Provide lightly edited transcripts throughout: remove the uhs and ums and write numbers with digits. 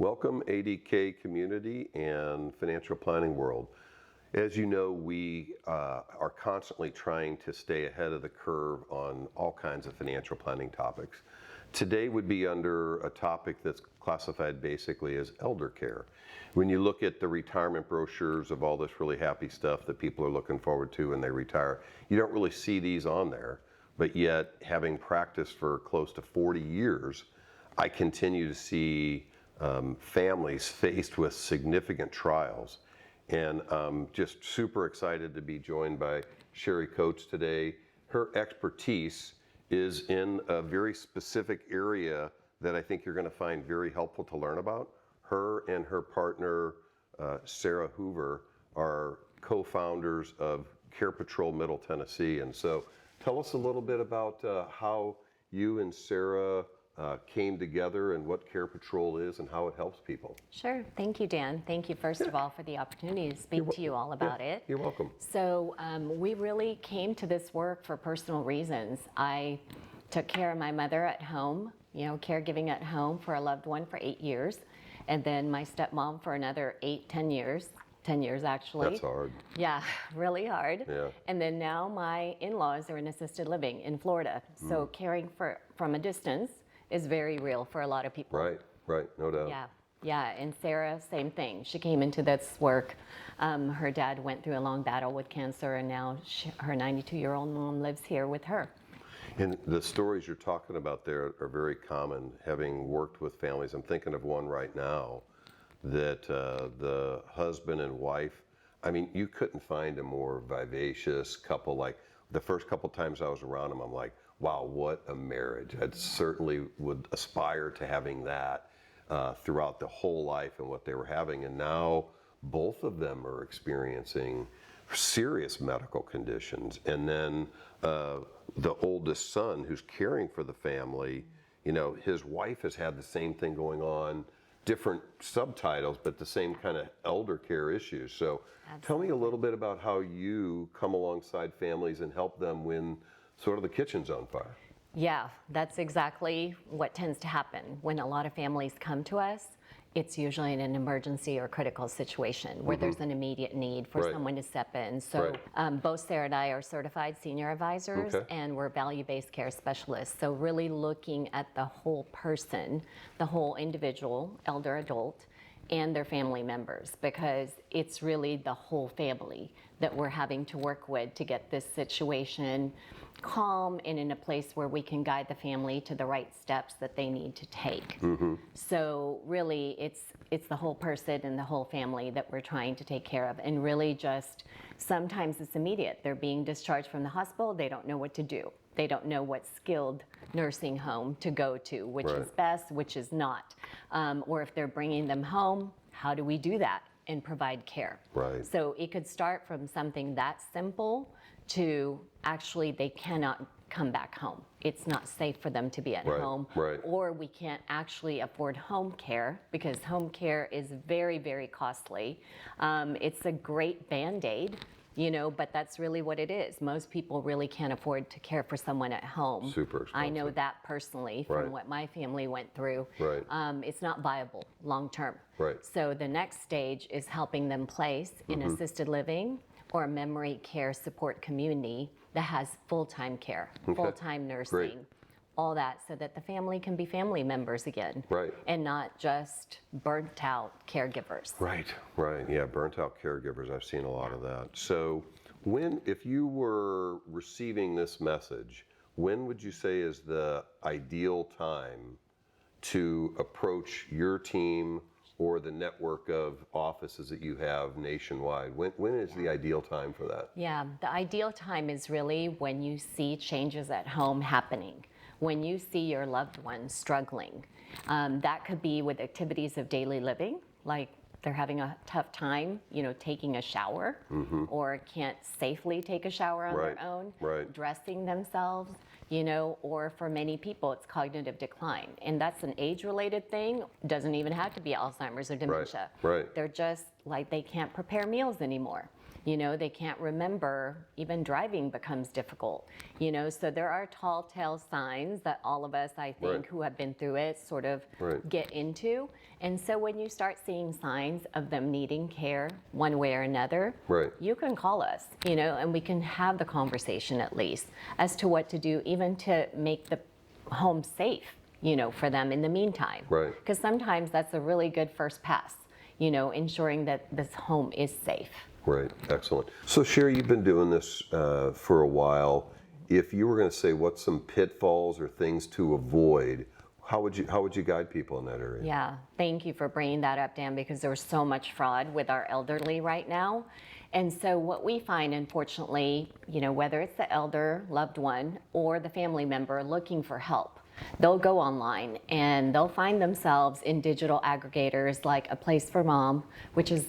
Welcome ADK community and financial planning world. As you know, we are constantly trying to stay ahead of the curve on all kinds of financial planning topics. Today would be under a topic that's classified basically as elder care. When you look at the retirement brochures of all this really happy stuff that people are looking forward to when they retire, you don't really see these on there. But yet, having practiced for close to 40 years, I continue to see families faced with significant trials. And I'm just super excited to be joined by Sherri Coates today. Her expertise is in a very specific area that I think you're going to find very helpful to learn about. Her and her partner, Sarah Hoover, are co-founders of Care Patrol Middle Tennessee. And so tell us a little bit about how you and Sarah came together and what Care Patrol is and how it helps people. Sure. Thank you, Dan. Thank you, first of all, for the opportunity to speak to you all about it. You're welcome. So we really came to this work for personal reasons. I took care of my mother at home, caregiving at home for a loved one for 8 years, and then my stepmom for another 10 years. 10 years, actually. That's hard. Yeah, really hard. Yeah. And then now my in-laws are in assisted living in Florida. So caring from a distance is very real for a lot of people. Right, no doubt. Yeah, and Sarah, same thing. She came into this work. Her dad went through a long battle with cancer, and now her 92-year-old mom lives here with her. And the stories you're talking about there are very common. Having worked with families, I'm thinking of one right now, that the husband and wife, I mean, you couldn't find a more vivacious couple. Like the first couple times I was around them, I'm like, wow, what a marriage. I certainly would aspire to having that throughout the whole life and what they were having. And now both of them are experiencing serious medical conditions. And then the oldest son who's caring for the family, his wife has had the same thing going on, different subtitles, but the same kind of elder care issues. So Tell me a little bit about how you come alongside families and help them when sort of the kitchen's on fire. Yeah, that's exactly what tends to happen. When a lot of families come to us, it's usually in an emergency or critical situation where there's an immediate need for someone to step in. So both Sarah and I are certified senior advisors, and we're value-based care specialists. So really looking at the whole person, the whole individual, elder adult, and their family members, because it's really the whole family that we're having to work with to get this situation calm and in a place where we can guide the family to the right steps that they need to take. So really it's the whole person and the whole family that we're trying to take care of. And really just sometimes it's immediate. They're being discharged from the hospital, they don't know what to do. They don't know what skilled nursing home to go to, which is best, which is not. Or if they're bringing them home, how do we do that and provide care? So it could start from something that simple to actually they cannot come back home. It's not safe for them to be at home. Or we can't actually afford home care because home care is very, very costly. It's a great Band-Aid. But that's really what it is. Most people really can't afford to care for someone at home. Super expensive. I know that personally from what my family went through. It's not viable long term. So the next stage is helping them place in assisted living or a memory care support community that has full-time care, full-time nursing. All that so that the family can be family members again and not just burnt out caregivers. Yeah, burnt out caregivers. I've seen a lot of that. So if you were receiving this message, when would you say is the ideal time to approach your team or the network of offices that you have nationwide? When is the ideal time for that? Yeah, the ideal time is really when you see changes at home happening. When you see your loved ones struggling. That could be with activities of daily living, like they're having a tough time, taking a shower or can't safely take a shower on their own, dressing themselves, or for many people it's cognitive decline. And that's an age-related thing. Doesn't even have to be Alzheimer's or dementia. They're just like they can't prepare meals anymore. They can't remember, even driving becomes difficult, so there are tall tale signs that all of us, I think, Right. who have been through it sort of Right. get into. And so when you start seeing signs of them needing care one way or another, Right. you can call us, and we can have the conversation at least as to what to do, even to make the home safe, for them in the meantime. Right. Because sometimes that's a really good first pass, ensuring that this home is safe. Right, excellent. So Sherri, you've been doing this for a while. If you were going to say what's some pitfalls or things to avoid, how would you guide people in that area? Yeah, thank you for bringing that up, Dan, because there's so much fraud with our elderly right now. And so what we find, unfortunately, whether it's the elder loved one or the family member looking for help, they'll go online and they'll find themselves in digital aggregators like A Place for Mom, which is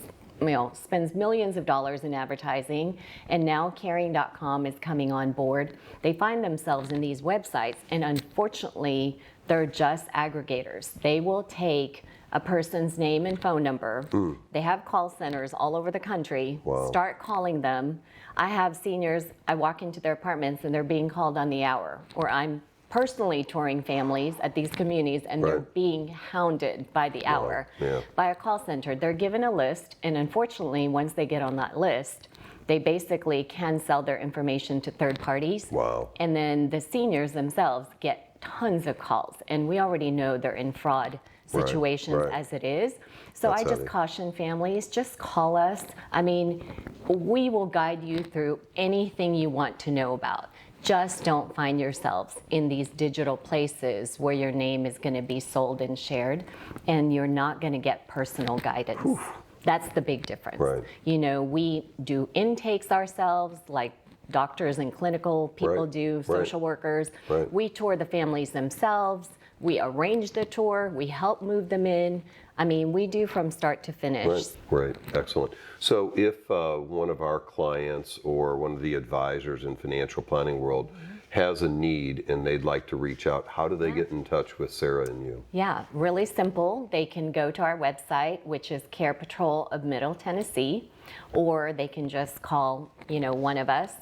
spends millions of dollars in advertising, and now caring.com is coming on board. They find themselves in these websites, and unfortunately, they're just aggregators. They will take a person's name and phone number. They have call centers all over the country. Wow. Start calling them. I have seniors, I walk into their apartments and they're being called on the hour, or I'm personally touring families at these communities and they're Right. being hounded by the hour Yeah. by a call center. They're given a list, and unfortunately, once they get on that list, they basically can sell their information to third parties. Wow. And then the seniors themselves get tons of calls, and we already know they're in fraud Right, situations right. as it is. So That's I just heavy. caution families, just call us. I mean, we will guide you through anything you want to know about. Just don't find yourselves in these digital places where your name is going to be sold and shared, and you're not going to get personal guidance. That's the big difference. Right. We do intakes ourselves, like doctors and clinical people Right, do, right, social workers. right. We tour the families themselves. We arrange the tour. We help move them in. I mean, we do from start to finish. Right, excellent. So if one of our clients or one of the advisors in financial planning world has a need and they'd like to reach out, how do they get in touch with Sarah and you? Yeah, really simple. They can go to our website, which is Care Patrol of Middle Tennessee, or they can just call, one of us.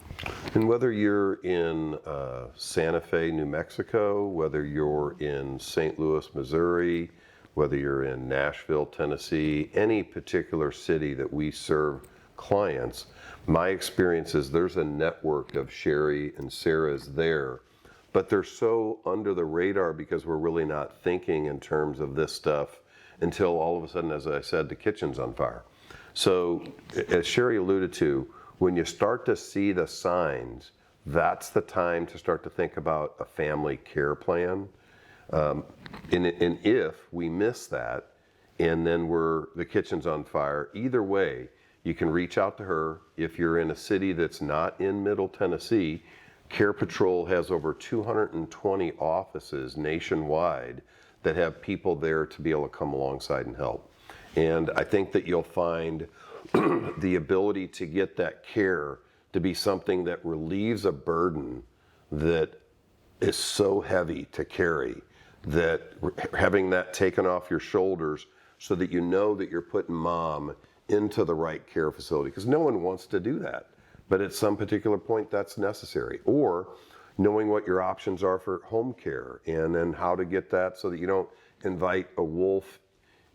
And whether you're in Santa Fe, New Mexico, whether you're in St. Louis, Missouri, whether you're in Nashville, Tennessee, any particular city that we serve clients, my experience is there's a network of Sherri and Sarah's there, but they're so under the radar because we're really not thinking in terms of this stuff until all of a sudden, as I said, the kitchen's on fire. So as Sherri alluded to, when you start to see the signs, that's the time to start to think about a family care plan. And if we miss that, and then the kitchen's on fire, either way, you can reach out to her. If you're in a city that's not in Middle Tennessee, Care Patrol has over 220 offices nationwide that have people there to be able to come alongside and help. And I think that you'll find the ability to get that care to be something that relieves a burden that is so heavy to carry, that having that taken off your shoulders so that you know that you're putting mom into the right care facility, because no one wants to do that, but at some particular point that's necessary. Or knowing what your options are for home care, and then how to get that so that you don't invite a wolf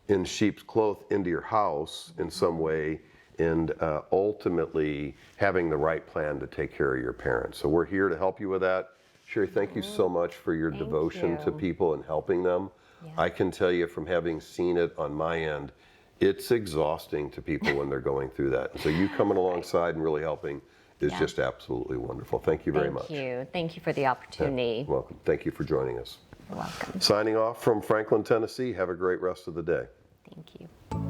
in sheep's cloth into your house in some way, and ultimately having the right plan to take care of your parents. So we're here to help you with that. Sherri, thank you so much for your devotion to people and helping them. Yeah. I can tell you from having seen it on my end, it's exhausting to people when they're going through that. So you coming alongside and really helping is just absolutely wonderful. Thank you very much. Thank you. Thank you for the opportunity. Welcome. Thank you for joining us. You're welcome. Signing off from Franklin, Tennessee. Have a great rest of the day. Thank you.